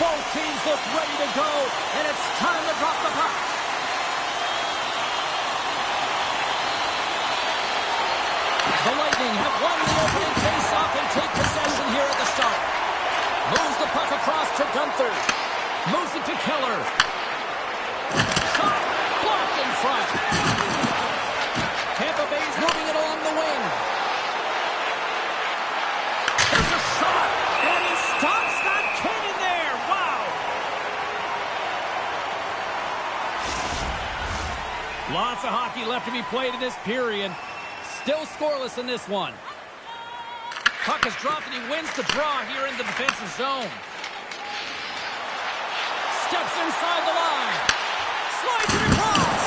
Both teams look ready to go, and it's time to drop the puck. The Lightning have won the opening face-off and take possession here at the start. Moves the puck across to Gunther. Moves it to Keller. Shot blocked in front. Tampa Bay's moving it along the wing. There's a shot, and he stops that cannon there. Wow. Lots of hockey left to be played in this period. Still scoreless in this one. Puck is dropped and he wins the draw here in the defensive zone. Steps inside the line. Slides it across.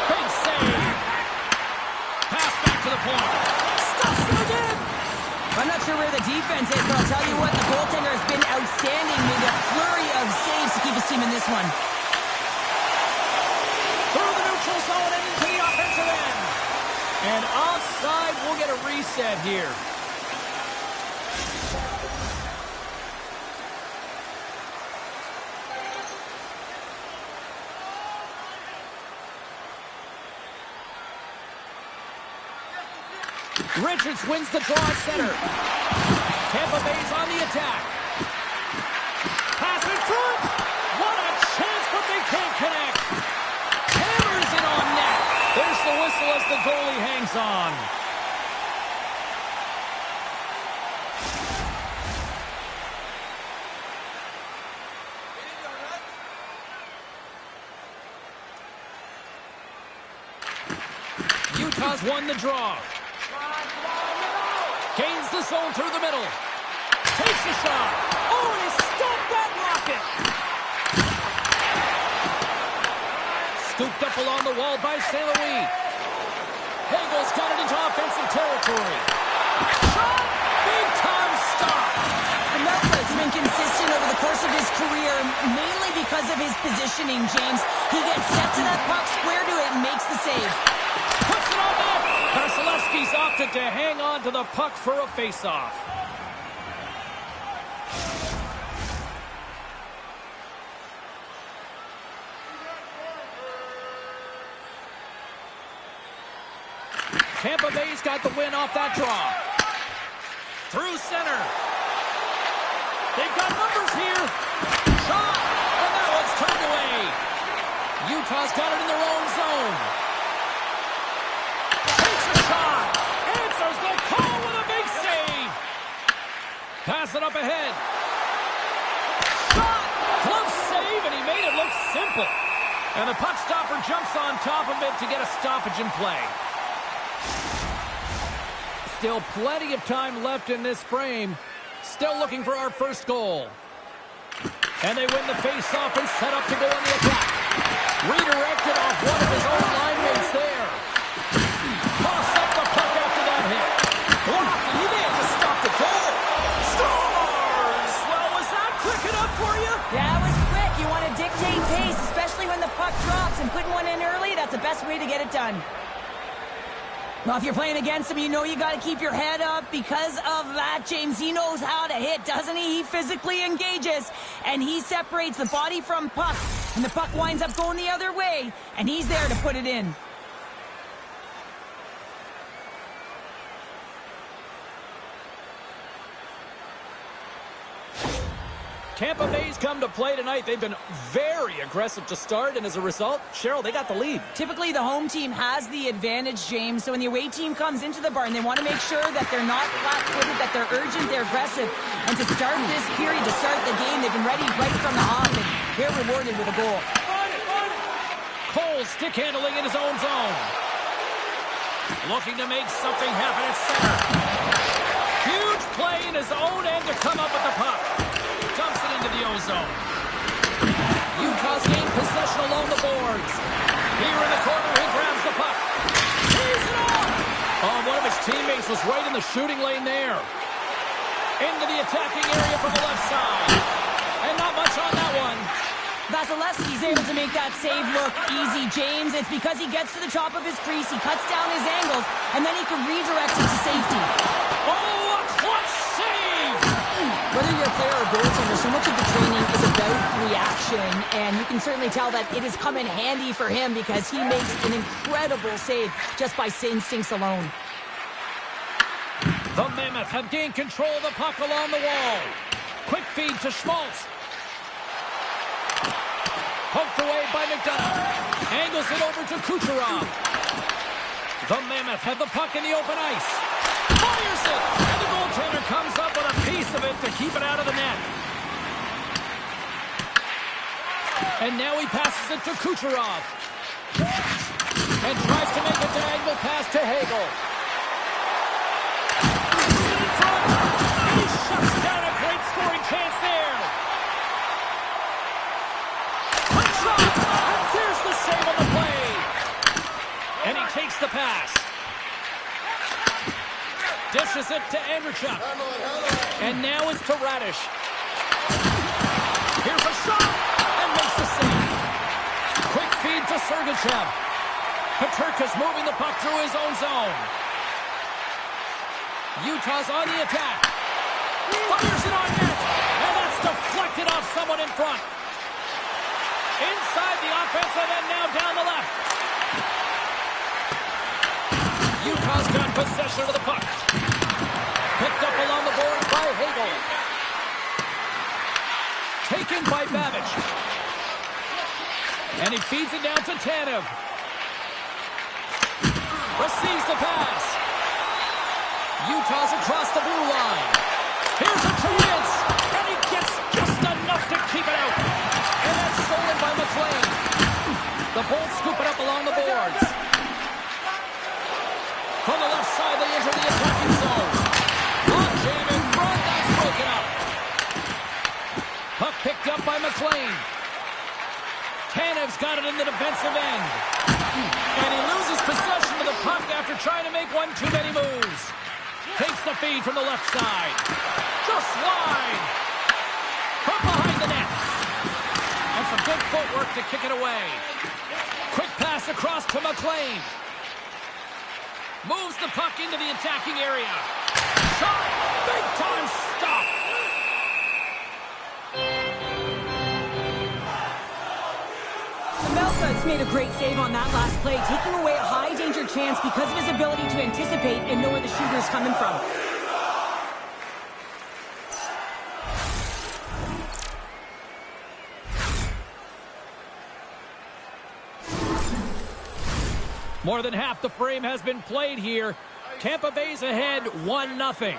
Big save. Pass back to the point. Stuffs it again. I'm not sure where the defense is, but I'll tell you what, the goaltender has been outstanding. Made a flurry of saves to keep his team in this one. Through the neutral zone and into the offensive end. And offside, we'll get a reset here. Richards wins the draw at center. Tampa Bay's on the attack. Pass in front. What a chance, but they can't connect. Hammers it on net. There's the whistle as the goalie hangs on. Utah's won the draw. Gains the zone through the middle. Takes a shot. Oh, and he stopped that rocket. Scooped up along the wall by St. Louis. Hagel's got it into offensive territory. Shot! Big time stop. The Mammoth's been consistent over the course of his career, mainly because of his positioning, James. He gets set to that puck, square to it, and makes the save. Puts it on net. Vasilevsky's opted to hang on to the puck for a face-off. Tampa Bay's got the win off that draw. Through center. They've got numbers here. Shot! And that one's turned away. Utah's got it in their own zone. Takes a shot. Answers the call with a big save. Pass it up ahead. Shot! Close save, and he made it look simple. And the puck stopper jumps on top of it to get a stoppage in play. Still plenty of time left in this frame. Still looking for our first goal. And they win the face-off and set up to go on the attack. Redirected off one of his own line mates there. Toss up the puck after that hit. Blocked, and he may have just stopped the goal. Scores! Well, was that quick enough for you? Yeah, it was quick. You want to dictate pace, especially when the puck drops, and putting one in early, that's the best way to get it done. Well, if you're playing against him, you know you got to keep your head up because of that, James. He knows how to hit, doesn't he? He physically engages, and he separates the body from puck, and the puck winds up going the other way, and he's there to put it in. Tampa Bay's come to play tonight. They've been very aggressive to start, and as a result, Cheryl, they got the lead. Typically, the home team has the advantage, James. So when the away team comes into the barn, they want to make sure that they're not flat-footed, that they're urgent, they're aggressive. And to start this period, to start the game, they've been ready right from the off, and they're rewarded with a goal. Cole stick handling in his own zone. Looking to make something happen at center. Huge play in his own end to come up with the puck. Dumps it into the ozone. Utah's gained possession along the boards. Here in the corner, he grabs the puck. Tees it off! Oh, one of his teammates was right in the shooting lane there. Into the attacking area from the left side. And not much on that one. Vasilevsky's able to make that save look easy, James. It's because he gets to the top of his crease, he cuts down his angles, and then he can redirect it to safety. Oh, a clutch save! Whether you're a player or goaltender, so much of the training is about possession, and you can certainly tell that it has come in handy for him because he makes an incredible save just by instincts alone. The Mammoth have gained control of the puck along the wall. Quick feed to Schmaltz. Poked away by McDonough. Angles it over to Kucherov. The Mammoth have the puck in the open ice. Fires it! And the goaltender comes up with a piece of it to keep it out of the net. And now he passes it to Kucherov. And tries to make a diagonal pass to Hagel. In front. He shuts down a great scoring chance there. Quick shot. And there's the save on the play. And he takes the pass. Dishes it to Andrechuk. And now it's to Radish. Here's a shot. And makes the save. Quick feed to Sergachev. Peterka's moving the puck through his own zone. Utah's on the attack. Fires it on net. And that's deflected off someone in front. Inside the offensive end, now down the left. Utah's got possession of the puck. Picked up along the boards by Hagel. Taken by Babbage. And he feeds it down to Tanev. Receives the pass. Utah's across the blue line. Here's a chance. And he gets just enough to keep it out. And that's stolen by McLean. The Bolts scoop it up along the boards. From the left side, they enter the attacking zone. On jam in front, that's broken up. Puck picked up by McLean. Tanev's got it in the defensive end. And he loses possession of the puck after trying to make one too many moves. Takes the feed from the left side. Just wide. From behind the net. And some good footwork to kick it away. Quick pass across to McLean. Moves the puck into the attacking area. Shot! Big time stop! Melka's made a great save on that last play, taking away a high-danger chance because of his ability to anticipate and know where the shooter is coming from. More than half the frame has been played here. Tampa Bay's ahead 1-0.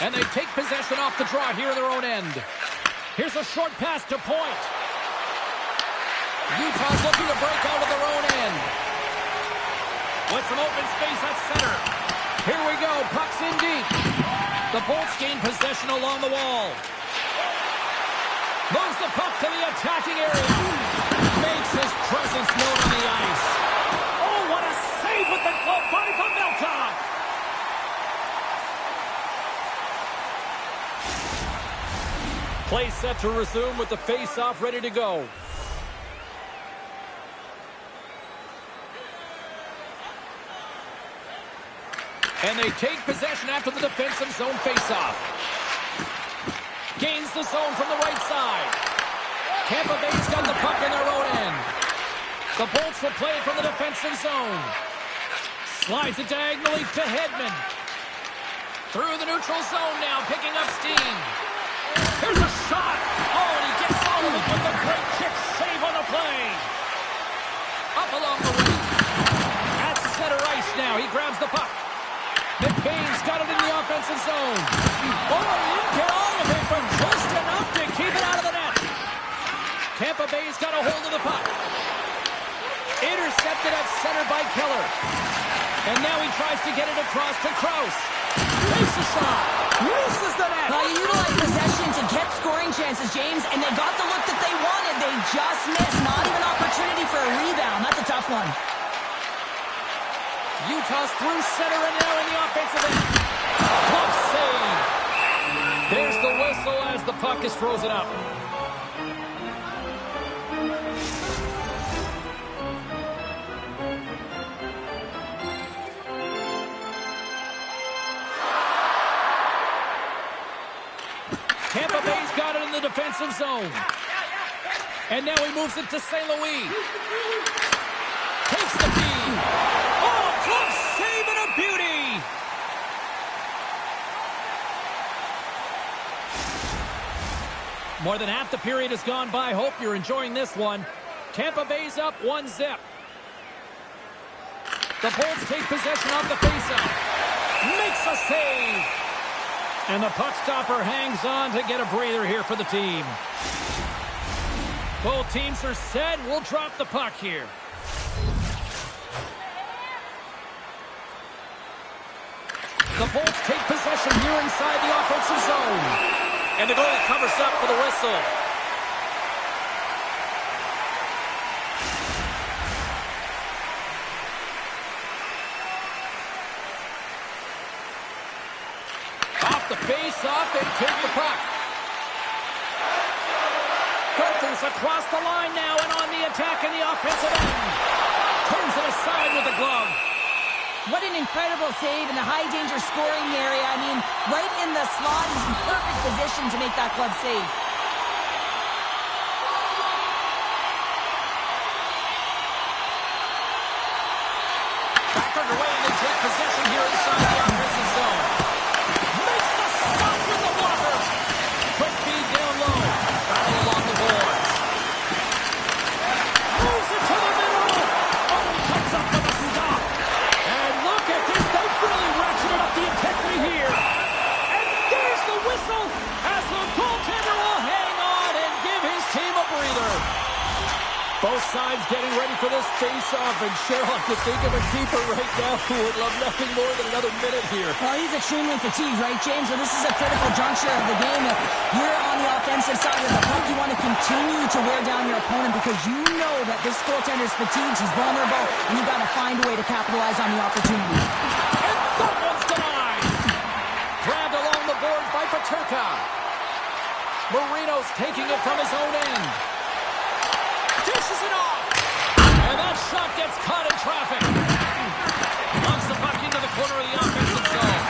And they take possession off the draw here in their own end. Here's a short pass to Point. Utah's looking to break out of their own end. With some open space at center. Here we go. Puck's in deep. The Bolts gain possession along the wall. Moves the puck to the attacking area. Makes his presence known on the ice. Oh, what a save with the glove by Pavelka! Play set to resume with the face-off ready to go. And they take possession after the defensive zone face-off. Gains the zone from the right side. Tampa Bay's got the puck in their own end. The Bolts will play it from the defensive zone. Slides it diagonally to Hedman. Through the neutral zone now, picking up steam. Here's a shot. Oh, and he gets all of it with a great kick save on the play. Up along the wing. At center ice now, he grabs the puck. McBain's got it in the offensive zone. Oh, he didn't get all of it, but just enough to keep it out of the net. Tampa Bay's got a hold of the puck. Intercepted at center by Keller. And now he tries to get it across to Krause. Takes a shot. Misses the net. You utilize possession to get scoring chances, James, and they got the look that they wanted. They just missed. Not even opportunity for a rebound. That's a tough one. Utah's through center and now in the offensive end. Tough save. There's the whistle as the puck is frozen up. Tampa Bay's got it in the defensive zone. And now he moves it to St. Louis. Takes the feed. Oh, close save and a beauty. More than half the period has gone by. Hope you're enjoying this one. Tampa Bay's up 1-0. The Bolts take possession of the faceoff. Makes a save. And the puck stopper hangs on to get a breather here for the team. Both teams are set. We'll drop the puck here. The Bolts take possession here inside the offensive zone. And the goalie covers up for the whistle. Off the face-off, they take the puck. Gunther's across the line now and on the attack in the offensive end. Turns it aside with the glove. What an incredible save in the high-danger scoring area. I mean, right in the slot. He's in perfect position to make that glove save. Back underway, and they take possession here inside the offensive zone. Makes the stop with the blocker. Quick feed down low. Battle along the boards. Moves it to the middle. Oh, he comes up with a stop. And look at this. They've really ratcheted up the intensity here. And there's the whistle as the goaltender will hang on and give his team a breather. Both sides getting ready for this face-off, and Cheryl, I could think of a keeper right now who would love nothing more than another minute here. Well, he's extremely fatigued, right, James? Well, this is a critical juncture of the game. If you're on the offensive side of the puck, you want to continue to wear down your opponent because you know that this goaltender's fatigued, he's vulnerable, and you got to find a way to capitalize on the opportunity. And that one's denied. Grabbed along the boards by Paterka. Marino's taking it from his own end. Dishes it off. And that shot gets caught in traffic. Knocks the puck into the corner of the offensive zone.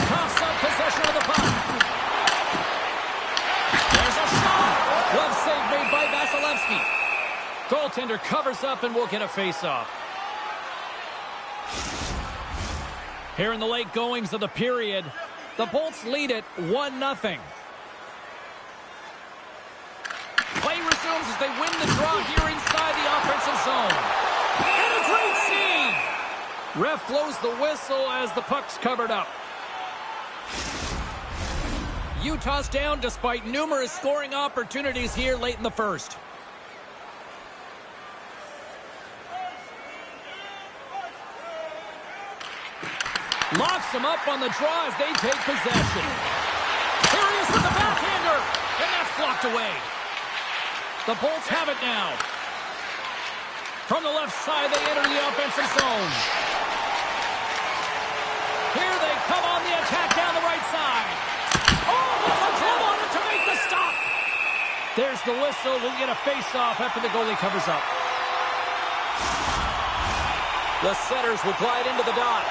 Coughs up possession of the puck. There's a shot. Glove save made by Vasilevsky. Goaltender covers up and will get a face-off. Here in the late goings of the period, the Bolts lead it 1-0. Play resumes as they win the draw here inside the offensive zone. And a great save! Ref blows the whistle as the puck's covered up. Utah's down despite numerous scoring opportunities here late in the first. Locks him up on the draw as they take possession. Here he is with the backhander, and that's blocked away. The Bolts have it now. From the left side, they enter the offensive zone. Here they come on the attack down the right side. Oh, that's a glove on it to make the stop. There's the whistle. We'll get a face-off after the goalie covers up. The setters will glide into the dot.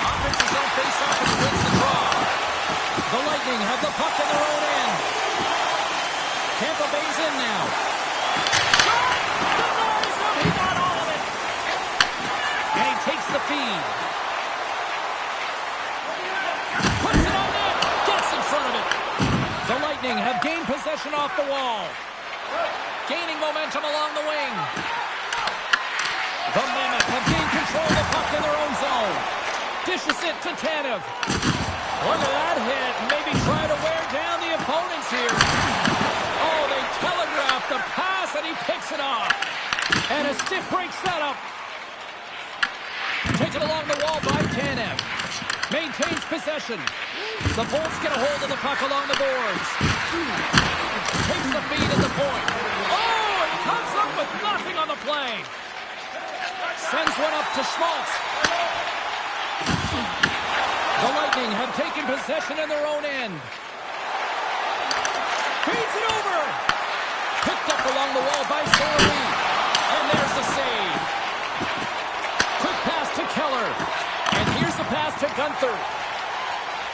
Offensive zone face-off and wins the draw. The Lightning have the puck in their own end. Tampa Bay's in now. Shot! Denies him! He got all of it! And he takes the feed. Puts it on net! Gets in front of it! The Lightning have gained possession off the wall. Gaining momentum along the wing. The Mammoth have gained control of the puck in their own zone. Dishes it to Tanev. Look at that hit. Maybe try to wear down the opponents here. Oh, they telegraphed the pass, and he picks it off. And a stiff break setup. Taken along the wall by Tanev. Maintains possession. The Bolts get a hold of the puck along the boards. Takes the feed at the point. Oh, and comes up with nothing on the play. Sends one up to Schmaltz. The Lightning have taken possession in their own end. Feeds it over. Picked up along the wall by Sorley. And there's the save. Quick pass to Keller. And here's the pass to Gunther.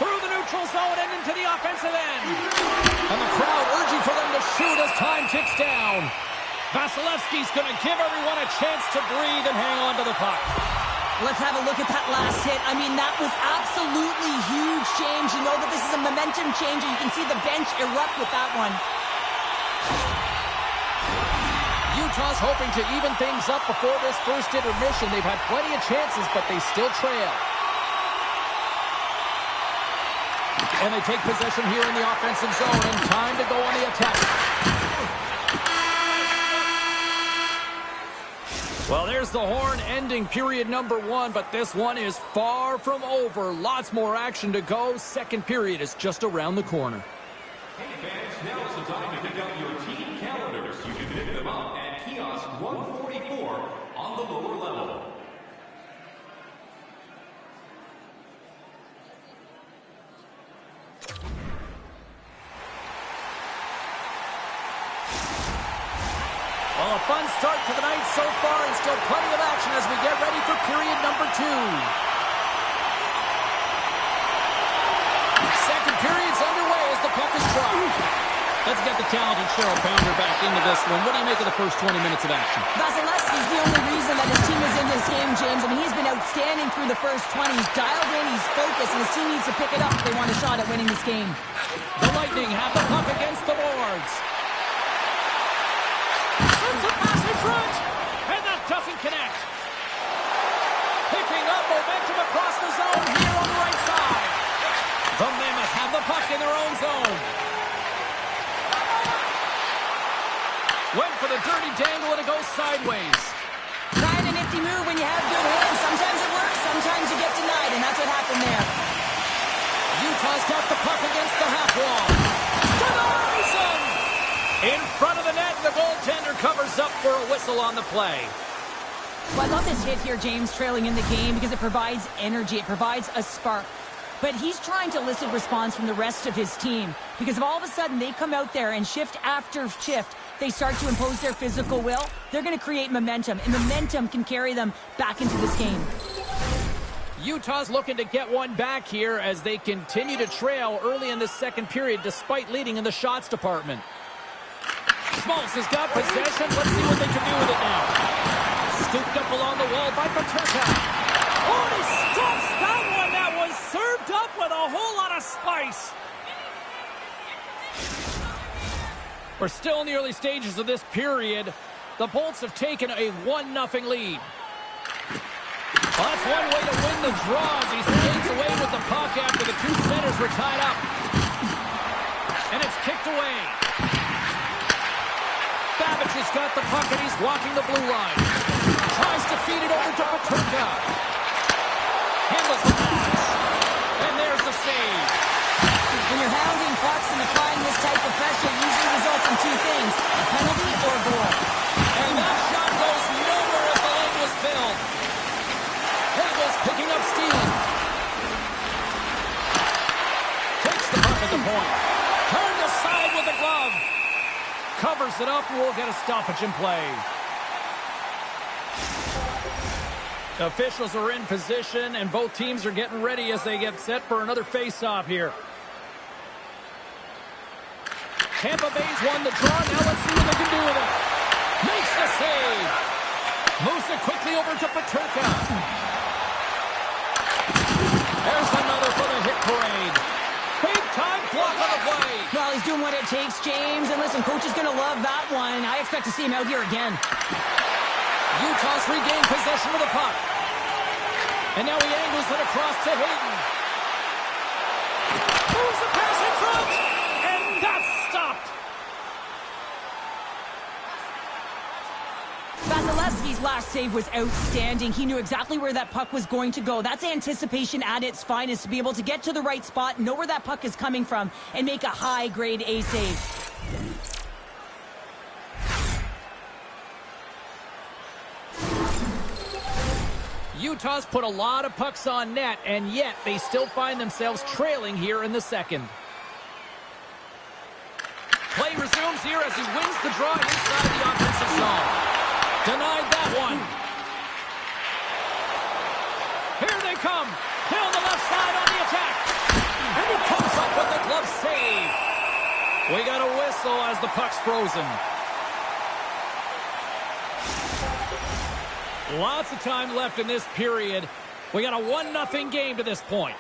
Through the neutral zone and into the offensive end. And the crowd urging for them to shoot as time ticks down. Vasilevsky's going to give everyone a chance to breathe and hang on to the puck. Let's have a look at that last hit. I mean, that was absolutely huge change. You know that this is a momentum changer. You can see the bench erupt with that one. Utah's hoping to even things up before this first intermission. They've had plenty of chances, but they still trail. And they take possession here in the offensive zone, and time to go on the attack. Well, there's the horn ending period number 1, but this one is far from over. Lots more action to go. Second period is just around the corner. Hey fans, now is the time to pick up your team calendars. You can pick them up at kiosk 144 on the lower level. Well, a fun start to the night so far, and still plenty of action as we get ready for period number 2. Second period's underway as the puck is dropped. Let's get the talented Cheryl Pounder back into this one. What do you make of the first 20 minutes of action? Vasilevsky's the only reason that his team is in this game, James. I mean, he's been outstanding through the first 20. He's dialed in, he's focused, and his team needs to pick it up if they want a shot at winning this game. The Lightning have the puck against the boards. Sends a pass in front, and that doesn't connect. Picking up momentum across the zone here on the right side. The Mammoth have the puck in their own zone. Went for the dirty dangle, and it goes sideways. Trying a nifty move when you have good hands. Sometimes it works, sometimes you get denied, and that's what happened there. Utah's got the puck against the half wall. Denies him! In front of the net, the goaltender covers up for a whistle on the play. Well, I love this hit here, James, trailing in the game, because it provides energy. It provides a spark. But he's trying to elicit response from the rest of his team, because if all of a sudden they come out there and shift after shift, they start to impose their physical will, they're going to create momentum, and momentum can carry them back into this game. Utah's looking to get one back here as they continue to trail early in the second period despite leading in the shots department. Schmaltz has got possession. Let's see what they can do with it now. Scooped up along the wall by Paterka. Oh, he stops that one. That was served up with a whole lot of spice. We're still in the early stages of this period. The Bolts have taken a 1-0 lead. Well, that's one way to win the draw as he skates away with the puck after the two centers were tied up. And it's kicked away. Babbage has got the puck and he's walking the blue line. Tries to feed it over to Paterka. Handles the pass. And there's the save. When you're hounding pucks and applying this type of pressure, it usually results in two things: a penalty or a goal. And that shot goes nowhere as the lane was filled. Hagel's picking up steam. Takes the puck at the point. Turned aside with the glove. Covers it up, and we'll get a stoppage in play. Officials are in position, and both teams are getting ready as they get set for another face-off here. Tampa Bay's won the draw. Now let's see what they can do with it. Makes the save. Moves it quickly over to Paterka. There's another for the hit parade. Big-time block on the play. Well, he's doing what it takes, James. And listen, coach is going to love that one. I expect to see him out here again. Utah's regained possession of the puck. And now he angles it across to Hayden. Moves the pass in front. And that's stopped. Vasilevsky's last save was outstanding. He knew exactly where that puck was going to go. That's anticipation at its finest, to be able to get to the right spot, know where that puck is coming from, and make a high-grade A save. Utah's put a lot of pucks on net, and yet they still find themselves trailing here in the second. Play resumes here as he wins the draw inside the offensive zone. Denied that one. Here they come. Down the left side on the attack. And he comes We got a whistle as the puck's frozen. Lots of time left in this period. We got a 1-0 game to this point.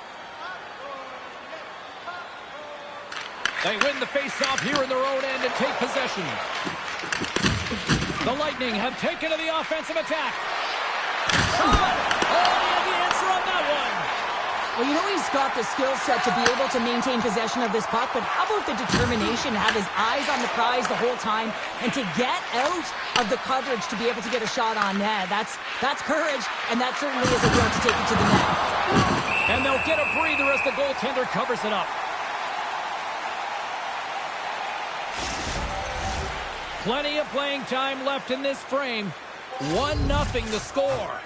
They win the face-off here in their own end and take possession. The Lightning have taken to the offensive attack. Oh, he had the answer on that one. Well, you know he's got the skill set to be able to maintain possession of this puck, but how about the determination to have his eyes on the prize the whole time and to get out of the coverage to be able to get a shot on net? That's courage, and that certainly is a will to take it to the net. And they'll get a breather as the goaltender covers it up. Plenty of playing time left in this frame. 1-0 the score.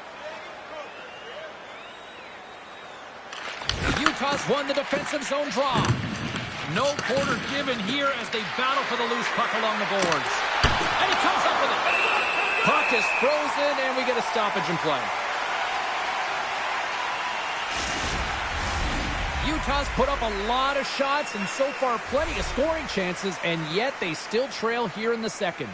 Utah's won the defensive zone draw. No quarter given here as they battle for the loose puck along the boards. And he comes up with it. Puck is frozen, and we get a stoppage in play. Utah's put up a lot of shots and so far plenty of scoring chances, and yet they still trail here in the second.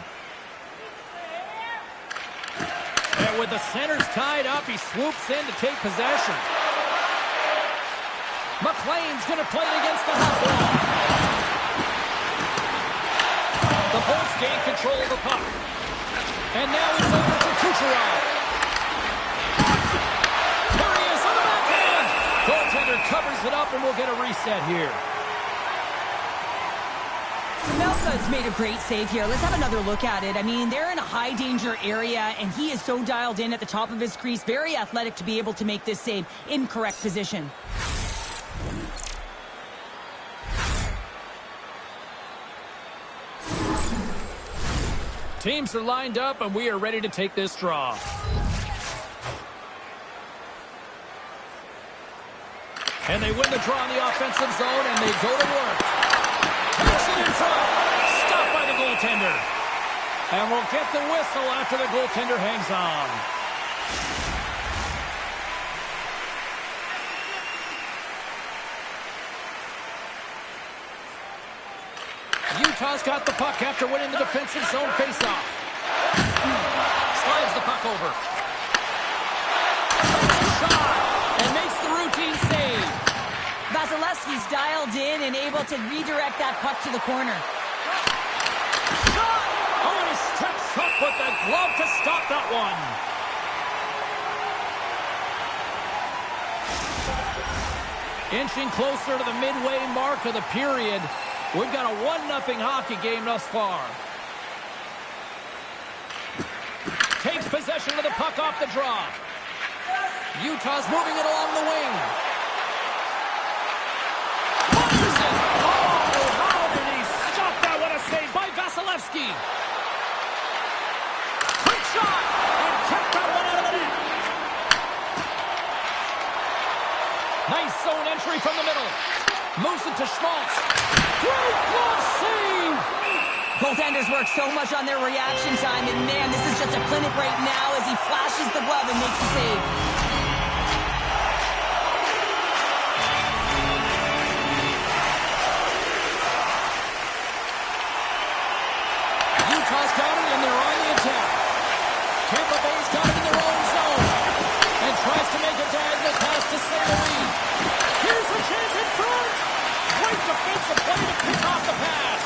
And with the centers tied up, he swoops in to take possession. McLean's going to play it against the half wall. The Bolts gain control of the puck. And now it's over to Kucherov. There he is on the backhand. Goaltender covers it up, and we'll get a reset here. Melka's made a great save here. Let's have another look at it. I mean, they're in a high-danger area, and he is so dialed in at the top of his crease. Very athletic to be able to make this save in correct position. Teams are lined up, and we are ready to take this draw. And they win the draw in the offensive zone, and they go to work. Pass it in front. Stopped by the goaltender. And we'll get the whistle after the goaltender hangs on. Utah's got the puck after winning the defensive zone faceoff. Slides the puck over. Takes a shot and makes the routine save. Vasilevsky's dialed in and able to redirect that puck to the corner. Shot! Oh, and he steps up with the glove to stop that one. Inching closer to the midway mark of the period. We've got a 1-0 hockey game thus far. Takes possession of the puck off the draw. Utah's moving it along the wing. Fires it! Oh, how did he stop that? What a save by Vasilevsky. Quick shot! And kept that one out of the net. Nice zone entry from the middle. Moves it to Schmaltz. Great glove save! Goaltenders work so much on their reaction time, and man, this is just a clinic right now as he flashes the glove and makes the save. Utah's got it, and they're on the attack. Tampa Bay's got it in their own zone. And tries to make a diagonal pass to St. Louis. Here's a chance in front. Great defensive play to pick off the pass.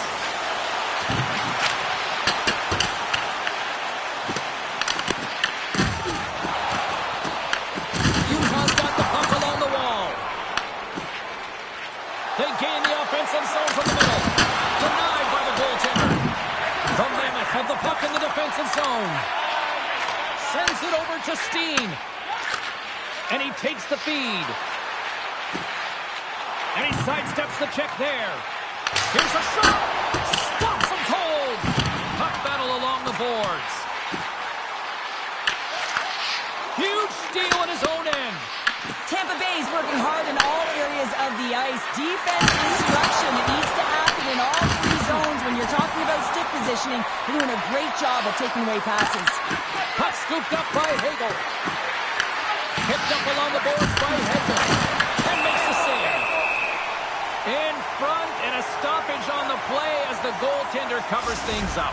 Utah's got the puck along the wall. They gain the offensive zone from the middle. Denied by the goaltender. The Mammoth have the puck in the defensive zone. Sends it over to Steen. And he takes the feed. And he sidesteps the check there. Here's a shot. Stops him cold. Puck battle along the boards. Huge steal at his own end. Tampa Bay's working hard in all areas of the ice. Defense instruction needs to happen in all three zones. When you're talking about stick positioning, they're doing a great job of taking away passes. Puck scooped up by Hagel. Picked up along the boards by Hedman. And makes the save. In front, and a stoppage on the play as the goaltender covers things up.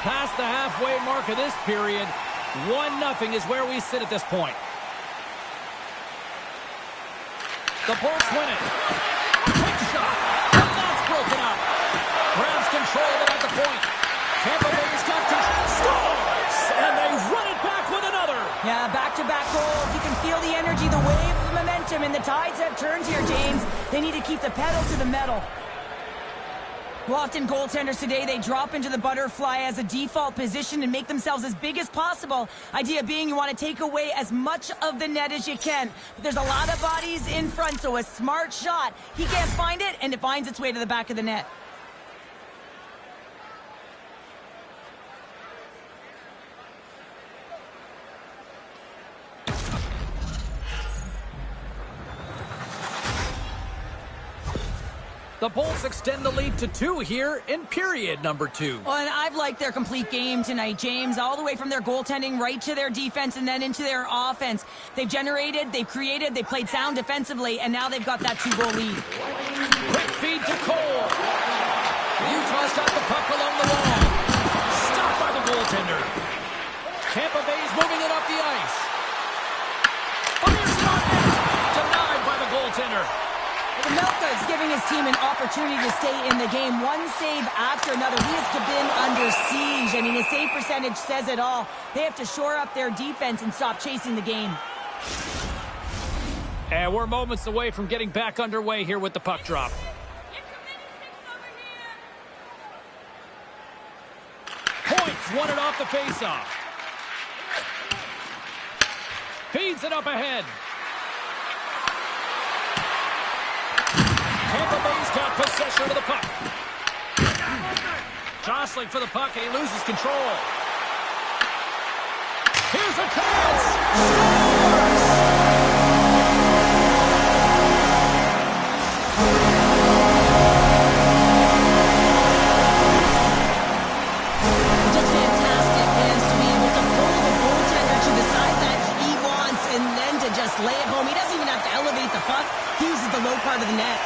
Past the halfway mark of this period, 1-0 is where we sit at this point. The Bolts win it. Quick shot. And that's broken up. Grabs control of it at the point. Tampa Bay's got control. Scores! And they run it back with another. Yeah, back-to-back goals. You can feel the energy, the wave of momentum, and the tides have turned here, James. They need to keep the pedal to the metal. Well, often goaltenders today, they drop into the butterfly as a default position and make themselves as big as possible. Idea being you want to take away as much of the net as you can. But there's a lot of bodies in front, so a smart shot. He can't find it, and it finds its way to the back of the net. The Bolts extend the lead to 2 here in period number 2. Well, and I've liked their complete game tonight, James, all the way from their goaltending right to their defense and then into their offense. They've generated, they've created, they played sound defensively, and now they've got that 2-goal lead. Quick feed to Cole. Utah's got the puck along the wall. Stopped by the goaltender. Tampa Bay's moving it up the ice. Fires it on net. Denied by the goaltender. Mammoth is giving his team an opportunity to stay in the game. One save after another. He has been under siege. I mean, his save percentage says it all. They have to shore up their defense and stop chasing the game. And we're moments away from getting back underway here with the puck drop. Points won it off the faceoff. Feeds it up ahead. Tampa Bay's got possession of the puck. Jostling for the puck, he loses control. Here's a chance! Just fantastic hands to be able to pull the goaltender to the side that he wants and then to just lay it home. He doesn't even have to elevate the puck. He uses the low part of the net.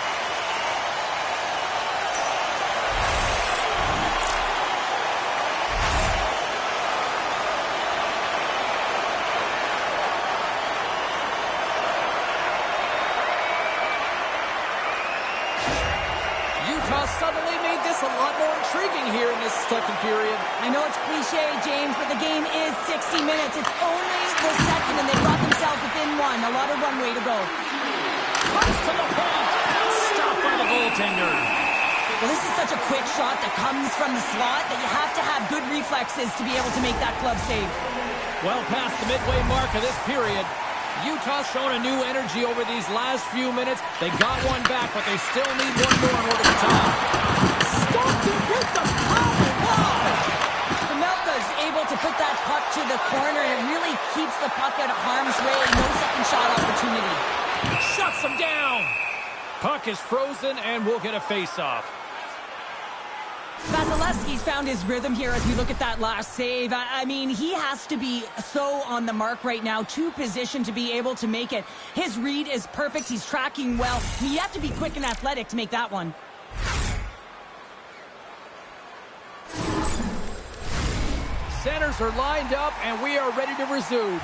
Suddenly made this a lot more intriguing here in this second period. I know it's cliche, James, but the game is 60 minutes. It's only the second, and they brought themselves within one. A lot of runway to go. Comes to the point. Stopped by the goaltender. Well, this is such a quick shot that comes from the slot that you have to have good reflexes to be able to make that glove save. Well past the midway mark of this period, Utah's shown a new energy over these last few minutes. They got one back, but they still need one more in order to tie. Stopped it with the power. Wow! Melka's able to put that puck to the corner, and it really keeps the puck out of harm's way. No second shot opportunity. Shuts them down. Puck is frozen, and we'll get a face-off. Vasilevsky's found his rhythm here as we look at that last save. I mean, he has to be so on the mark right now, to position to be able to make it. His read is perfect. He's tracking well. You have to be quick and athletic to make that one. Centers are lined up, and we are ready to resume.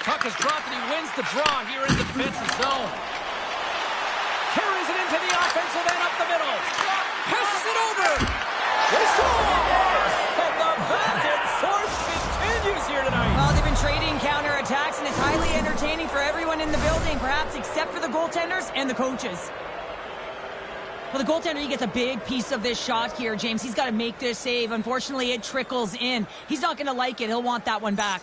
Puck is dropped, and he wins the draw here in the defensive zone. Carries it into the offensive end up the middle. Passes it over. They score! And the back and forth continues here tonight. Well, they've been trading counterattacks, and it's highly entertaining for everyone in the building, perhaps except for the goaltenders and the coaches. Well, the goaltender, he gets a big piece of this shot here, James. He's got to make this save. Unfortunately, it trickles in. He's not going to like it. He'll want that one back.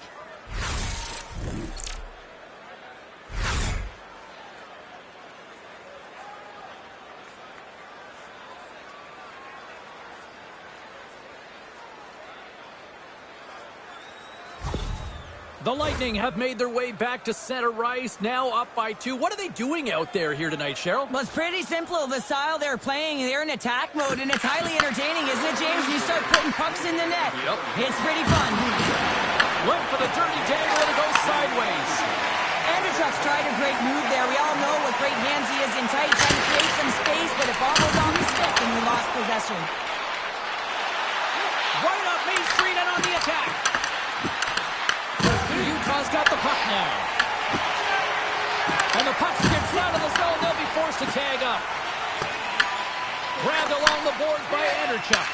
The Lightning have made their way back to center ice, now up by 2. What are they doing out there here tonight, Cheryl? Well, it's pretty simple. The style they're playing, they're in attack mode, and it's highly entertaining, isn't it, James? You start putting pucks in the net. Yep. It's pretty fun. Went for the dirty dangle and it goes sideways. Anderchuk's tried a great move there. We all know what great hands he is in tight, trying to create some space, but it bobbled off his stick and he lost possession. Right up Main Street and on the attack. Utah's got the puck now. And the puck skips out of the zone. They'll be forced to tag up. Grabbed along the boards by Anderchuk.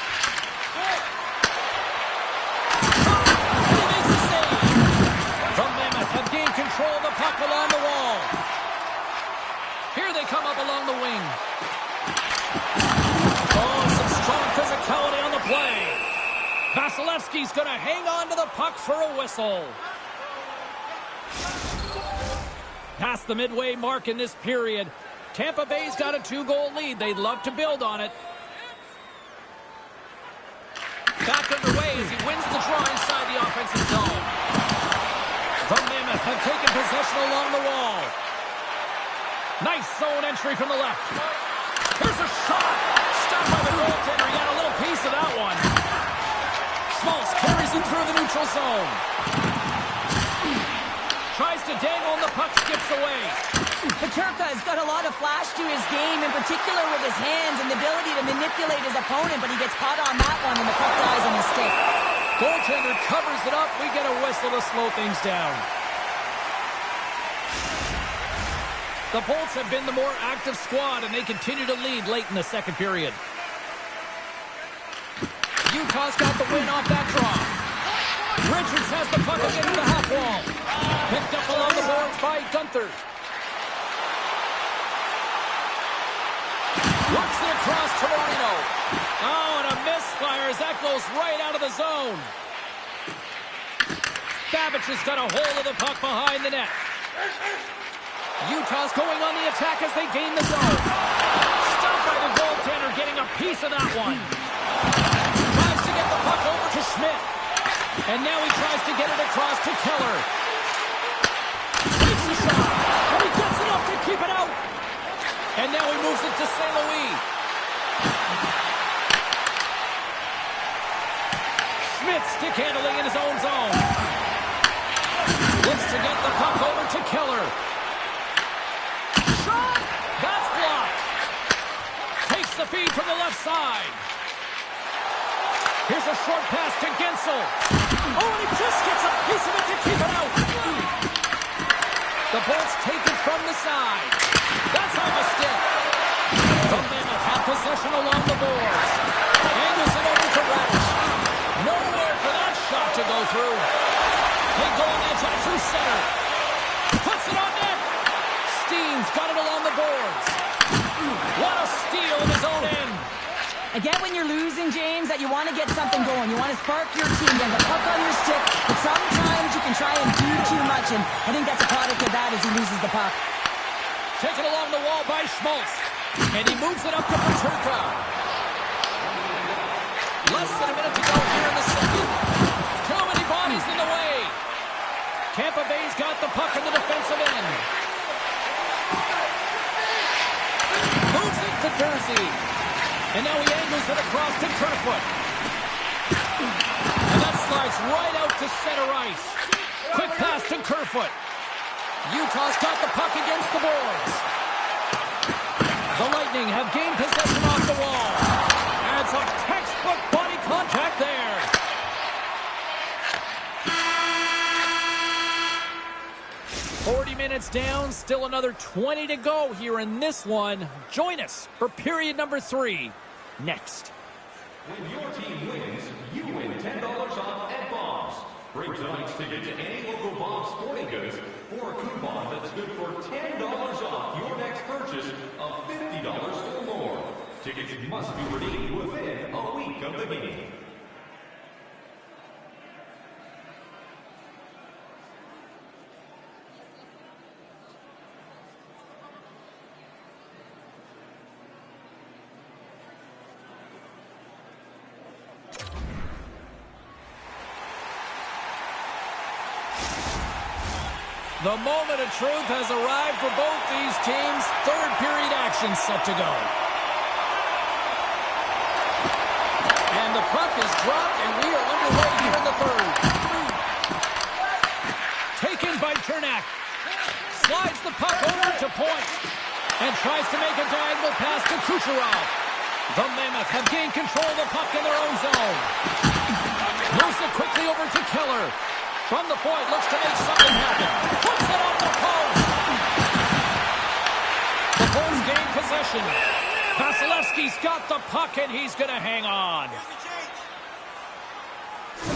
And he makes the save. The Mammoth have gained control of the puck along the wall. Here they come up along the wing. Oh, some strong physicality on the play. Vasilevsky's going to hang on to the puck for a whistle. Past the midway mark in this period. Tampa Bay's got a 2-goal lead. They'd love to build on it. Back underway as he wins the draw inside the offensive zone. The Mammoth have taken possession along the wall. Nice zone entry from the left. Here's a shot. Stopped by the goaltender. He got a little piece of that one. Schmaltz carries him through the neutral zone. Tries to dangle and the puck skips away. Peterka's got a lot of flash to his game, in particular with his hands and the ability to manipulate his opponent, but he gets caught on that one and the puck dies on his stick. Goaltender covers it up. We get a whistle to slow things down. The Bolts have been the more active squad, and they continue to lead late in the second period. Utah's got the win off that draw. Richards has the puck against the half wall. Picked up along the boards by Gunther. Works it across to Marino. Oh, and a misfire as that goes right out of the zone. Babbage has got a hold of the puck behind the net. Utah's going on the attack as they gain the zone. Stopped by the goaltender, getting a piece of that one. Tries to get the puck over to Schmidt. And now he tries to get it across to Keller. Takes the shot. And he gets enough to keep it out. And now he moves it to St. Louis. Schmidt stick handling in his own zone. Looks to get the puck over to Keller. Shot! That's blocked. Takes the feed from the left side. Here's a short pass to Gensel. Oh, and he just gets a piece of it to keep it out. The Bolts take it from the side. That's on the stick. The Mammoth have possession along the boards. Angles it over to Radish. Nowhere for that shot to go through. They go on that attack through center. Puts it on net. Steen's got it along the boards. What a steal in his own end. I get when you're losing, James, that you want to get something going. You want to spark your team, get the puck on your stick, but sometimes you can try and do too much, and I think that's a product of that as he loses the puck. Taken along the wall by Schmaltz, and he moves it up to Peterka. Less than a minute to go here in the second. Too many bodies in the way. Tampa Bay's got the puck in the defensive end. Moves it to Jersey. And now he angles it across to Kerfoot. And that slides right out to center ice. Quick pass to Kerfoot. Utah's got the puck against the boards. The Lightning have gained possession off the wall. And some textbook body contact there. Minutes down, still another 20 to go here in this one. Join us for period number 3 next. When your team wins, you win $10 off at Bob's. Bring tonight's ticket to any local Bob's Sporting Goods for a coupon that's good for $10 off your next purchase of $50 or more. Tickets must be redeemed within a week of the game. The moment of truth has arrived for both these teams. Third period action set to go. And the puck is dropped, and we are underway here in the third. Pasternak. Slides the puck over to point. And tries to make a diagonal pass to Kucherov. The Mammoth have gained control of the puck in their own zone. Moves it quickly over to Keller. From the point, looks to make something happen. Puts it on the post. The Bulls gain possession. Vasilevsky's got the puck, and he's going to hang on.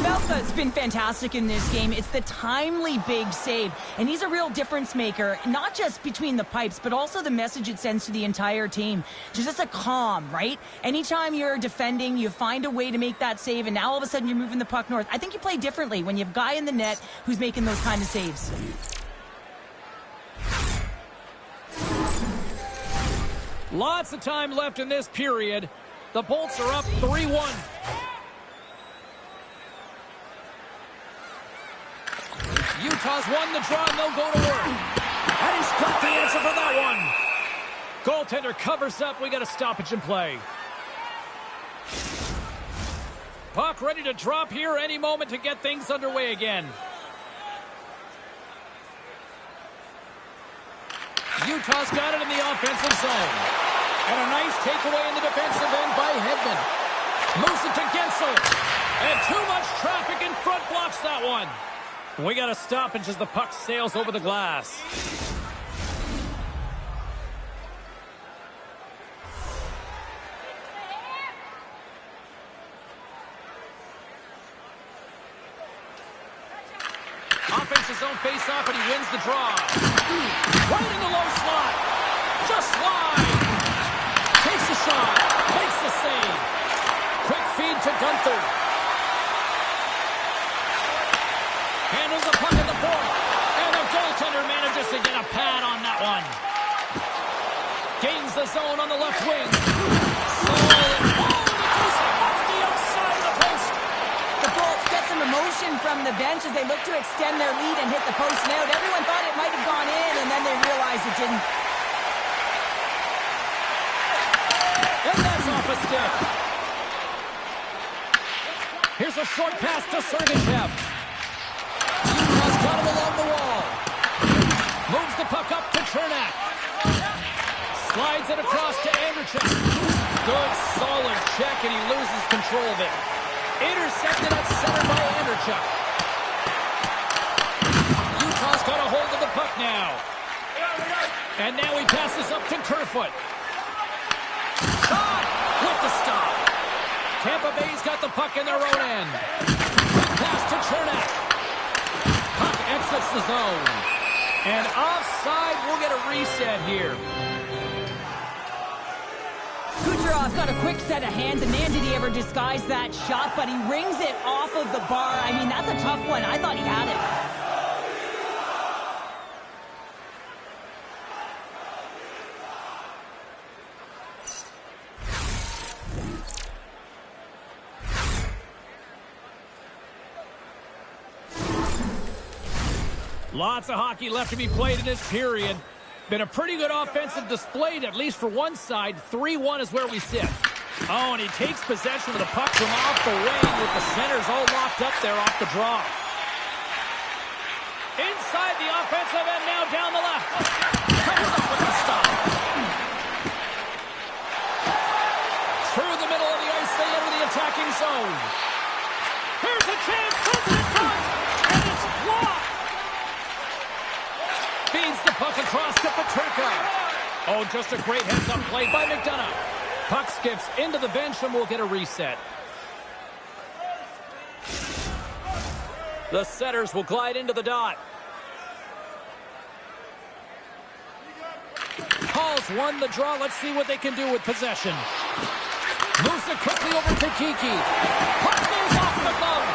Melka's been fantastic in this game. It's the timely big save, and he's a real difference maker, not just between the pipes, but also the message it sends to the entire team. Just a calm, right? Anytime you're defending, you find a way to make that save, and now all of a sudden you're moving the puck north. I think you play differently when you have a guy in the net who's making those kind of saves. Lots of time left in this period. The Bolts are up 3-1. Utah's won the draw, and they'll go to work. And he's got the answer for that one. Goaltender covers up. We got a stoppage in play. Puck ready to drop here any moment to get things underway again. Utah's got it in the offensive zone. And a nice takeaway in the defensive end by Hedman. Moves it to Gensel. And too much traffic in front blocks that one. We got a stoppage as the puck sails over the glass. Offensive zone face-off, and he wins the draw. Right in the low slot. Just wide. Takes a shot. Makes the save. Quick feed to Gunther. Handles the puck at the point. And the goaltender manages to get a pad on that one. Gains the zone on the left wing. Solid. Oh, and it goes off the outside of the post. The Bolts get some emotion from the bench as they look to extend their lead and hit the post and out. Everyone thought it might have gone in, and then they realized it didn't. And that's off a stick. Here's a short pass to Sergachev. Utah's got him along the wall. Moves the puck up to Chernak. Slides it across to Andrechuk. Good, solid check, and he loses control of it. Intercepted at center by Andrechuk. Utah's got a hold of the puck now. And now he passes up to Kerfoot. Shot with the stop. Tampa Bay's got the puck in their own end. Pass to Chernak. Puck exits the zone. And offside, we'll get a reset here. Kucherov's got a quick set of hands, and man, did he ever disguise that shot, but he rings it off of the bar. I mean, that's a tough one. I thought he had it. Lots of hockey left to be played in this period. Been a pretty good offensive display, at least for one side. 3-1 is where we sit. Oh, and he takes possession of the puck from off the wing with the centers all locked up there off the draw. Inside the offensive end, now down the left. Comes up with the stop. Through the middle of the ice, they enter the attacking zone. Here's a chance, puts it in front, and it's blocked. Feeds the puck across to Petrarca. Oh, just a great heads-up play by McDonough. Puck skips into the bench, and we'll get a reset. The setters will glide into the dot. Hall's won the draw. Let's see what they can do with possession. Moves it quickly over to Kiki. Puck goes off the glove.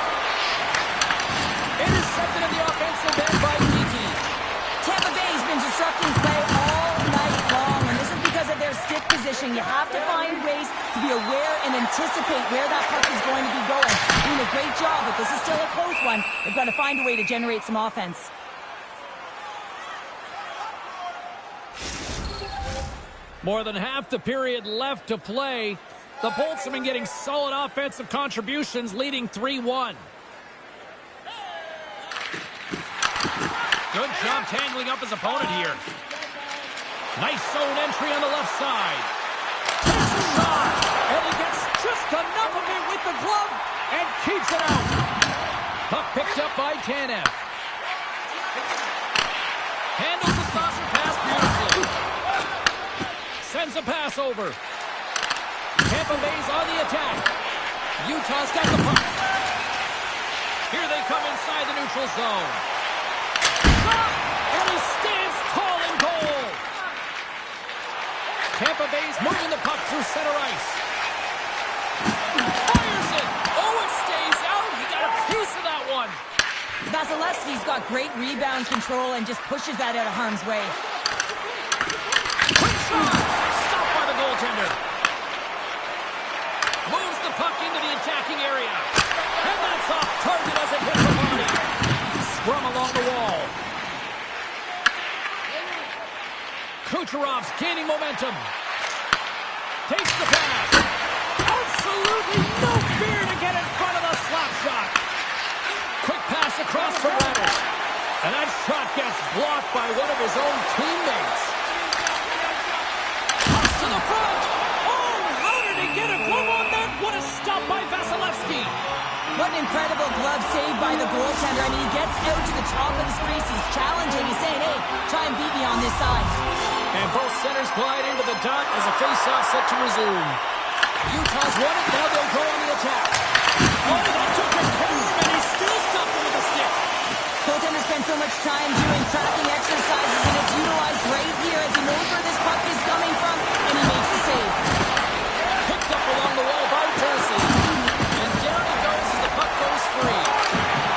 Intercepted in the offensive end by Kiki. Tampa Bay's been disrupting play all night long, and this is because of their stick position. You have to find ways to be aware and anticipate where that puck is going to be going. Doing a great job, but this is still a close one. They've got to find a way to generate some offense. More than half the period left to play. The Bolts have been getting solid offensive contributions, leading 3-1. Good job tangling up his opponent here. Nice zone entry on the left side. Takes a shot, and he gets just enough of it with the glove and keeps it out. Puck picked up by Tanev. Handles the saucer pass beautifully. Sends a pass over. Tampa Bay's on the attack. Utah's got the puck. Here they come inside the neutral zone. Shot! And he stands tall in goal. Tampa Bay's moving the puck through center ice. Fires it! Oh, it stays out! He got a piece of that one! Vasilevsky's got great rebound control and just pushes that out of harm's way. Quick shot! Stopped by the goaltender. Moves the puck into the attacking area. And that's off target as it hits the body. Scrum along the wall. Kucherov's gaining momentum. Takes the pass. Absolutely no fear to get in front of the slap shot. Quick pass across to Radish. And that shot gets blocked by one of his own teammates. Toss to the front. Oh, how did he get a glove on that? What a stop by Vasilevsky. What an incredible glove save by the goaltender. I mean, he gets out to the top of his crease. He's challenging. He's saying, hey, try and beat me on this side. And both centers glide into the dot as a face-off set to resume. Utah's won it. Now they'll go on the attack. Oh, that took a turn, and he still stopped him with a stick. Goaltender spends so much time doing tracking exercises, and it's utilized right here as he knows where this puck is coming from, and he makes the save. Picked up along the wall by Jersey. And down he goes as the puck goes free.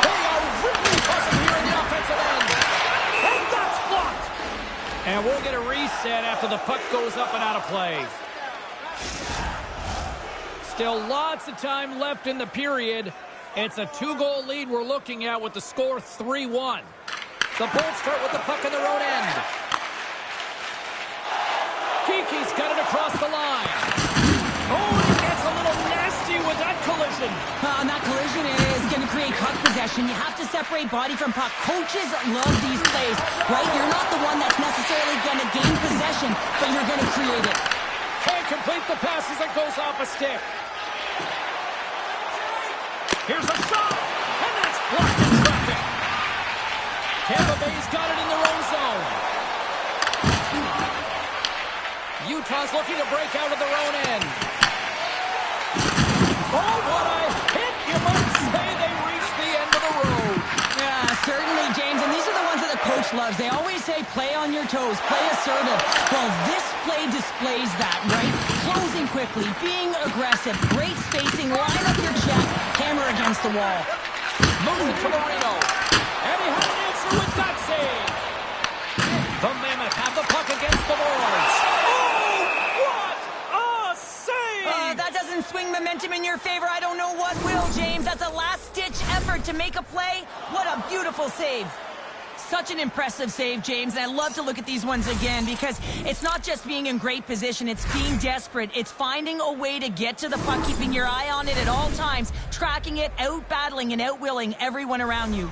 They are really buzzing here in the offensive end. And that's blocked. And we'll get a reset after the puck goes up and out of play. Still lots of time left in the period. It's a 2-goal lead we're looking at with the score 3-1. The Bolts start with the puck in their own end. Kiki's got it across the line. Oh, he gets a little nasty with that collision. And that collision is going to create puck possession. You have to separate body from puck. Coaches love these plays, right? You're not the one that's necessarily going to gain possession, but you're going to create it. Can't complete the pass as it goes off a stick. Here's a shot, and that's blocked in traffic. Tampa Bay's got it in their own zone. Utah's looking to break out of their own end. Oh, what a hit! You might say they reached the end of the road. Yeah, certainly, James. And these are the ones that the coach loves. They always say, play on your toes, play assertive. Well, this play displays that, right? Closing quickly, being aggressive, great spacing, line up your check, hammer against the wall. Moves it to Marino. And he had an answer with that save. The Mammoth have the puck against the boards. Oh, what a save! That doesn't swing momentum in your favor. I don't know what will, James. That's a last-ditch effort to make a play. What a beautiful save. Such an impressive save, James, and I love to look at these ones again because it's not just being in great position, it's being desperate. It's finding a way to get to the puck, keeping your eye on it at all times, tracking it, out-battling and out-willing everyone around you.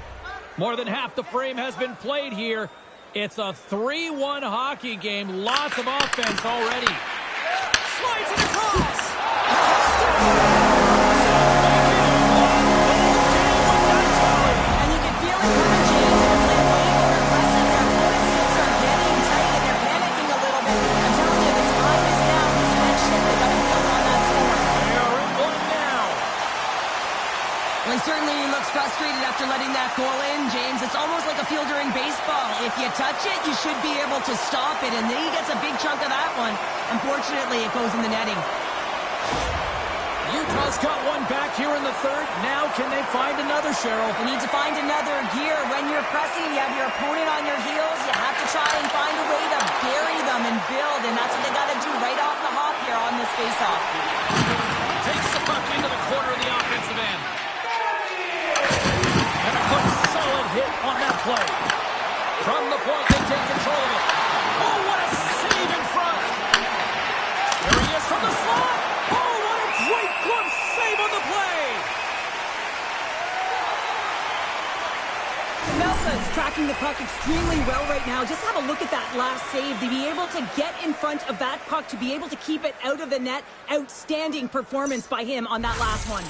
More than half the frame has been played here. It's a 3-1 hockey game. Lots of offense already. Slides it across. And you can feel it coming, James. They're playing way more aggressive. Their opponent's sticks are getting tight and they're panicking a little bit. I'm telling you, the time is now. This next shift, they got to build on that score. They are in one now. Well, he certainly looks frustrated after letting that goal in, James. It's almost like a field during baseball. If you touch it, you should be able to stop it, and then he gets a big chunk of that one. Unfortunately, it goes in the netting. Utah's got one back here in the third. Now can they find another, Cheryl? You need to find another gear. When you're pressing, you have your opponent on your heels. You have to try and find a way to bury them and build, and that's what they got to do right off the hop here on this faceoff. Takes the puck into the corner of the offensive end. And a good solid hit on that play. From the point, they take control of it. Oh, what a save in front. There he is from the slot. Oh, what a great glove save on the play. Melka's tracking the the puck extremely well right now. Just have a look at that last save. To be able to get in front of that puck, to be able to keep it out of the net, outstanding performance by him on that last one.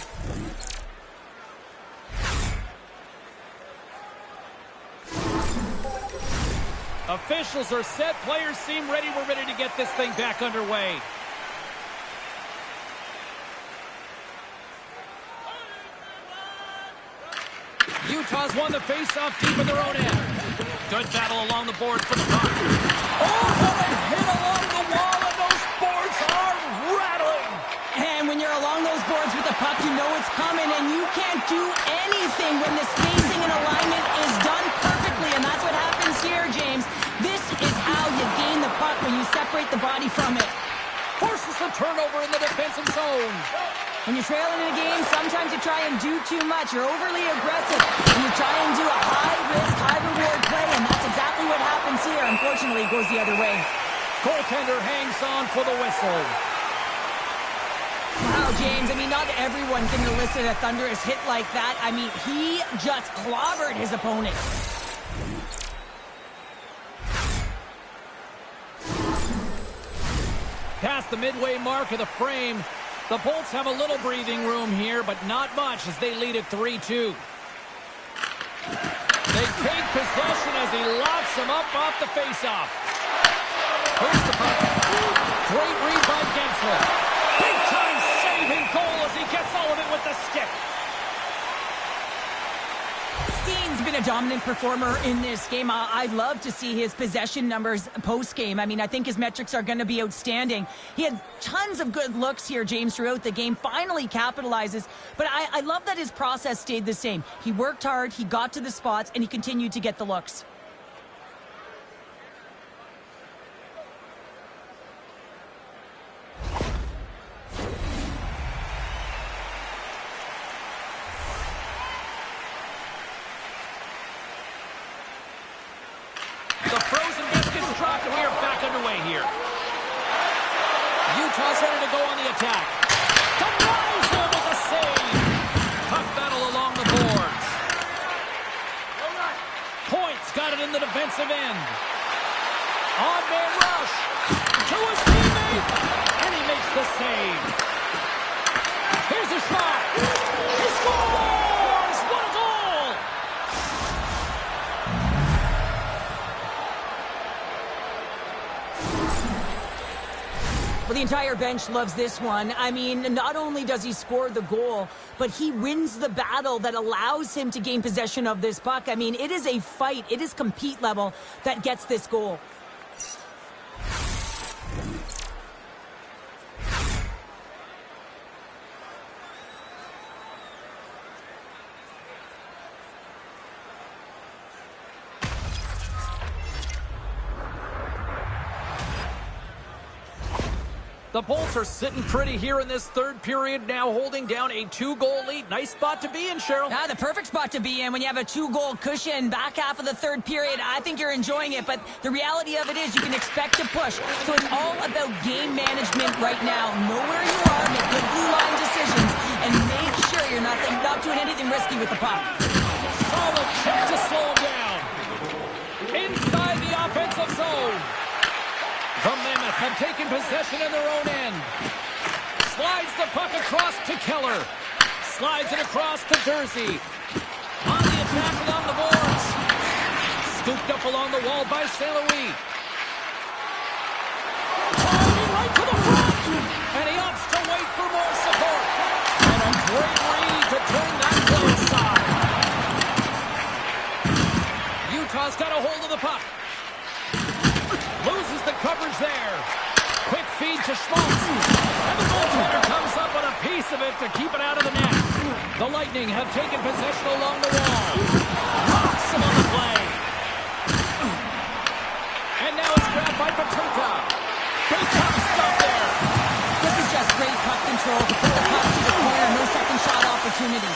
Officials are set. Players seem ready. We're ready to get this thing back underway. Utah's won the face-off deep in their own end. Good battle along the boards for the puck. Oh, what a hit along the wall, and those boards are rattling. And when you're along those boards with the puck, you know it's coming, and you can't do anything when the spacing and alignment is done perfectly, and that's what happens here, James. This is how you gain the puck, when you separate the body from it. Forces the turnover in the defensive zone. When you're trailing in a game, sometimes you try and do too much. You're overly aggressive, and you try and do a high-risk, high-reward play, and that's exactly what happens here. Unfortunately, it goes the other way. Goaltender hangs on for the whistle. Wow, James, I mean, not everyone can elicit a thunderous hit like that. I mean, he just clobbered his opponent. Past the midway mark of the frame, the Bolts have a little breathing room here, but not much as they lead at 3-2. They take possession as he locks him up off the faceoff. Here's the puck. Great read by Gensler. Big-time saving goal as he gets all of it with the stick. Steen's been a dominant performer in this game. I'd love to see his possession numbers post-game. I mean, I think his metrics are going to be outstanding. He had tons of good looks here, James, throughout the game. Finally capitalizes. But I love that his process stayed the same. He worked hard, he got to the spots, and he continued to get the looks. And we are back underway here. Utah's ready to go on the attack. Denies them with a save. Tough battle along the boards. Point's got it in the defensive end. Odd man rush to his teammate, and he makes the save. Here's a shot. He scores! What a goal! Well, the entire bench loves this one. I mean, not only does he score the goal, but he wins the battle that allows him to gain possession of this puck. I mean, it is a fight. It is compete level that gets this goal. The Bolts are sitting pretty here in this third period, now holding down a 2-goal lead. Nice spot to be in, Cheryl. The perfect spot to be in when you have a 2-goal cushion back half of the third period. I think you're enjoying it, but the reality of it is you can expect to push. So it's all about game management right now. Know where you are, make good blue line decisions, and make sure you're not doing anything risky with the puck. Solid check to slow him down. Inside the offensive zone. The Mammoth have taken possession in their own end. Slides the puck across to Keller. Slides it across to Jersey. On the attack along the boards. Scooped up along the wall by St. Louis. Climbing right to the front. And he opts to wait for more support. And a great read to turn that play aside. Utah's got a hold of the puck. Loses the coverage there. Quick feed to Schmaltz. And the goaltender comes up with a piece of it to keep it out of the net. The Lightning have taken possession along the wall. Rocks him on the play. And now it's grabbed by Petrunka. Big time stop there. This is just great puck control to put the puck to the corner. No second shot opportunity.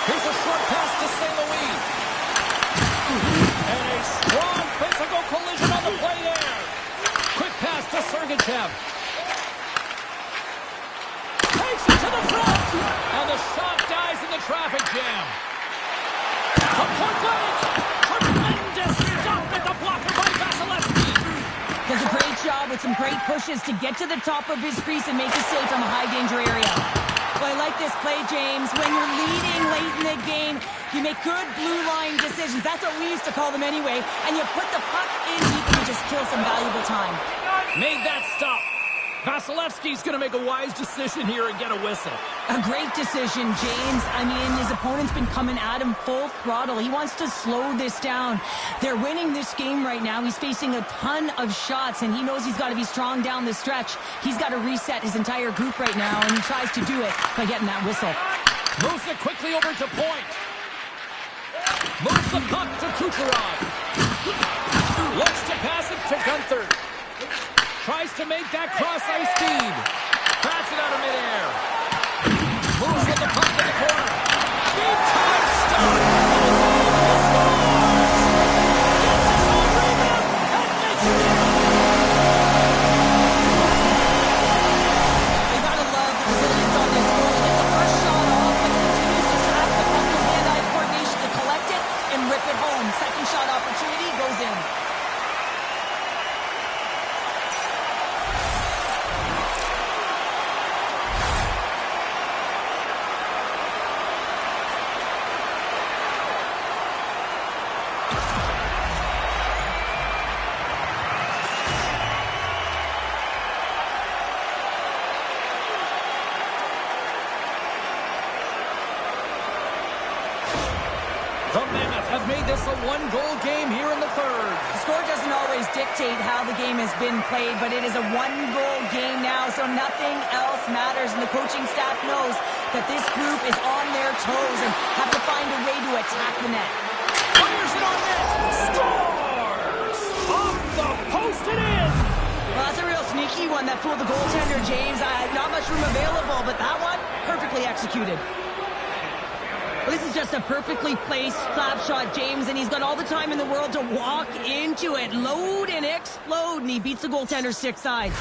Here's a short pass to St. Louis. And a strong physical collision on the play there. Quick pass to Sergachev. Takes it to the front. And the shot dies in the traffic jam. From point blank. some great pushes to get to the top of his crease and make a save from a high-danger area. Well, I like this play, James. When you're leading late in the game, you make good blue line decisions. That's what we used to call them anyway. And you put the puck in deep and you just kill some valuable time. Made that stop. Vasilevsky's going to make a wise decision here and get a whistle. A great decision, James. I mean, his opponent's been coming at him full throttle. He wants to slow this down. They're winning this game right now. He's facing a ton of shots, and he knows he's got to be strong down the stretch. He's got to reset his entire group right now, and he tries to do it by getting that whistle. Moves it quickly over to point. Moves the puck to Kucherov. Looks to pass it to Gunther. Tries to make that cross-ice feed. Bats it out of midair. Moves with the puck to the corner. Big-time stop. And it's able to score. Gets his own rebound and makes it. You gotta love the resilience on this goal. He gets the first shot off, but continues to trap the puck with hand-eye coordination to collect it and rip it home. Second shot opportunity goes in. The Mammoth have made this a one-goal game here in the third. The score doesn't always dictate how the game has been played, but it is a one-goal game now, so nothing else matters. And the coaching staff knows that this group is on their toes and have to find a way to attack the net. Fires it on net. Scores! Off the post and in! Well, that's a real sneaky one that fooled the goaltender, James. Not much room available, but that one, perfectly executed. This is just a perfectly placed slap shot, James, and he's got all the time in the world to walk into it, load and explode, and he beats the goaltender's stick side.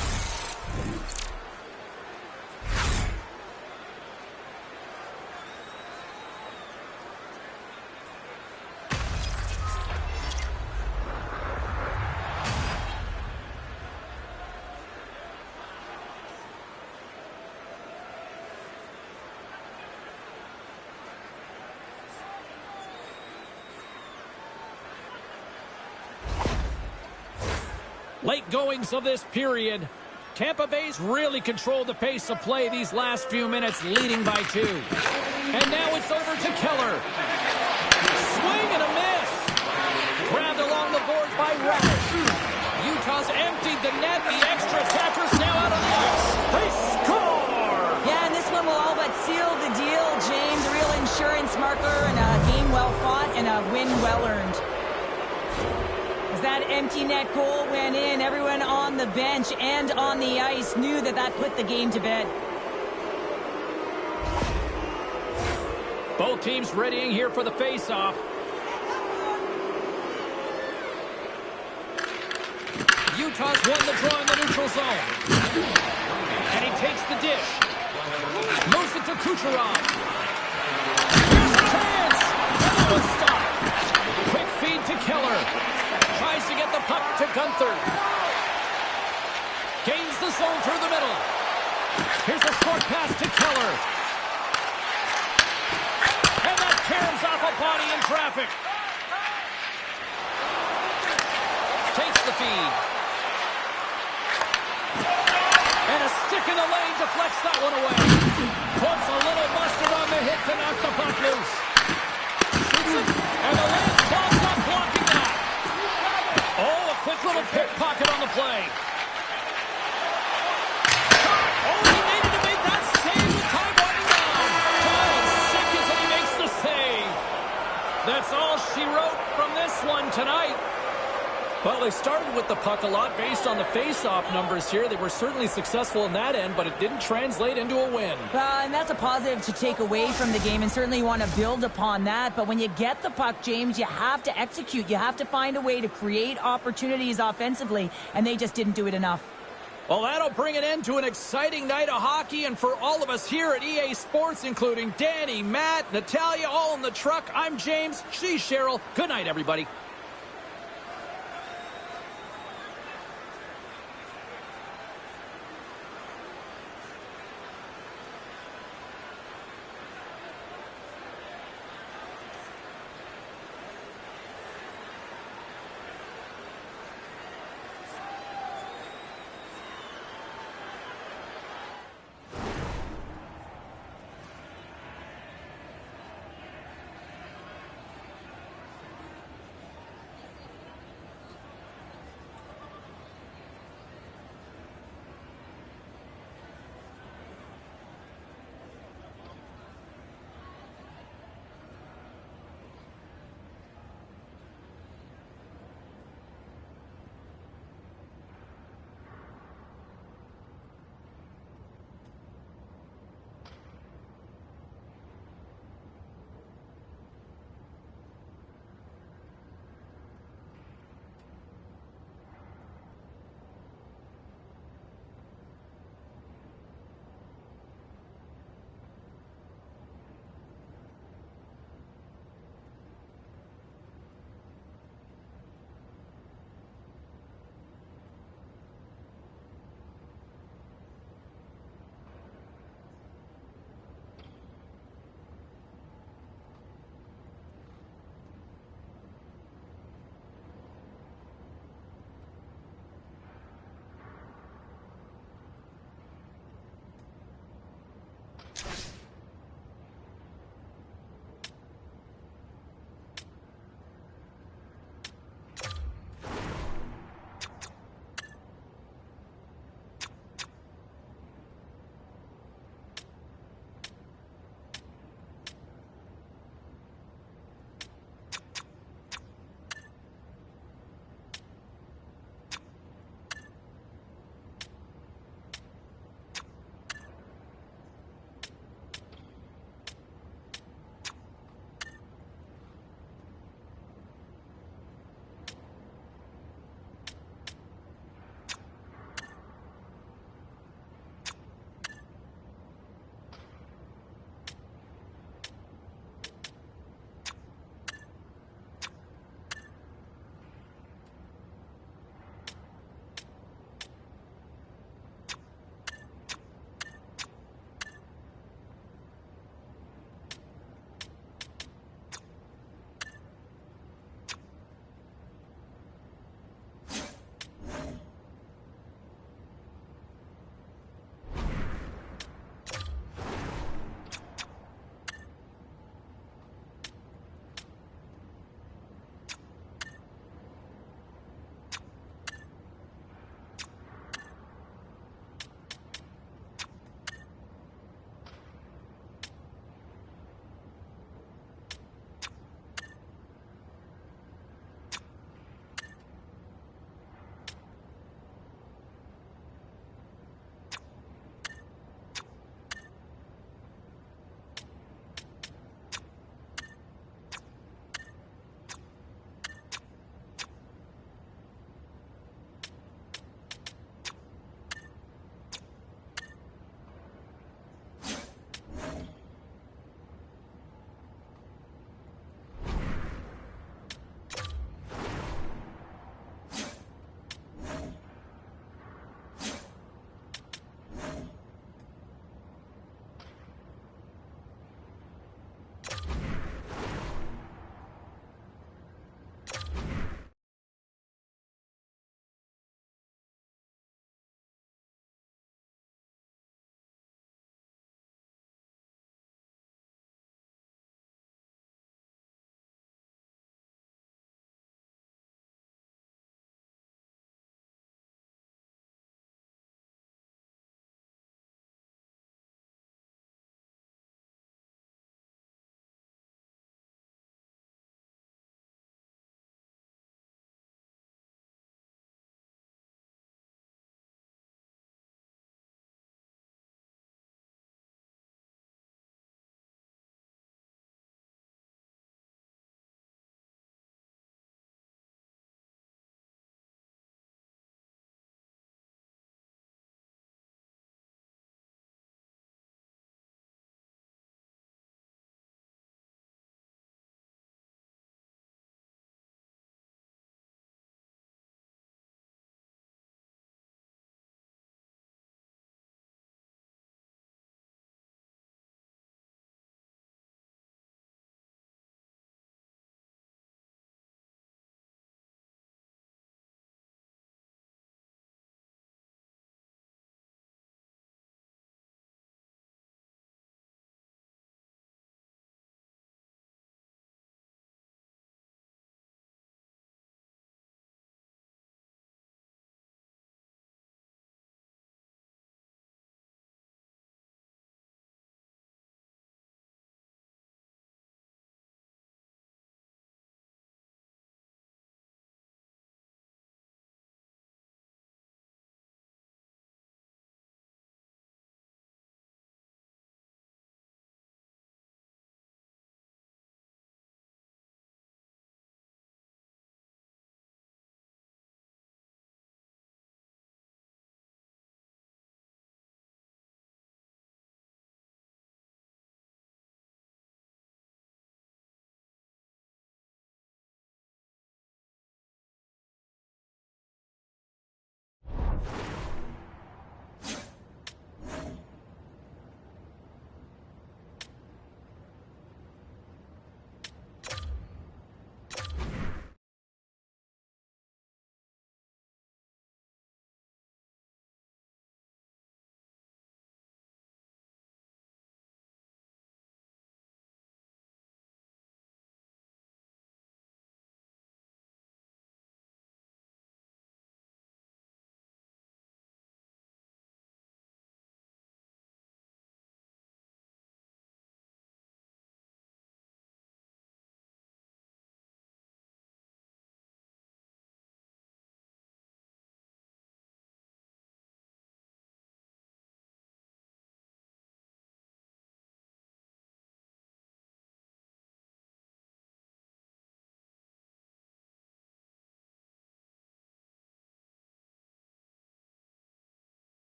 Late goings of this period. Tampa Bay's really controlled the pace of play these last few minutes, leading by 2. And now it's over to Keller. Swing and a miss. Grabbed along the boards by Radish. Utah's emptied the net. The extra attackers now out on the ice. They score! Yeah, and this one will all but seal the deal, James. A real insurance marker and a game well fought and a win well earned. As that empty net goal went in, everyone on the bench and on the ice knew that that put the game to bed. Both teams readying here for the face-off. Utah's won the draw in the neutral zone. And he takes the dish. Moves it to Kucherov. Here's a chance! And that was stopped. Quick feed to Keller. Tries to get the puck to Gunther. Gains the zone through the middle. Here's a short pass to Keller. And that caroms off a body in traffic. Takes the feed. And a stick in the lane deflects that one away. Puts a little mustard on the hit to knock the puck loose. Shoots it, and the lane's clogged up blocking that. Oh, a quick little pickpocket on the play. Oh, he needed to make that save with time winding down. 12 seconds and he makes the save. That's all she wrote from this one tonight. Well, they started with the puck a lot based on the face-off numbers here. They were certainly successful in that end, but it didn't translate into a win. And that's a positive to take away from the game, and certainly you want to build upon that. But when you get the puck, James, you have to execute. You have to find a way to create opportunities offensively, and they just didn't do it enough. Well, that'll bring an end to an exciting night of hockey, and for all of us here at EA Sports, including Danny, Matt, Natalia, all in the truck, I'm James, she's Cheryl. Good night, everybody.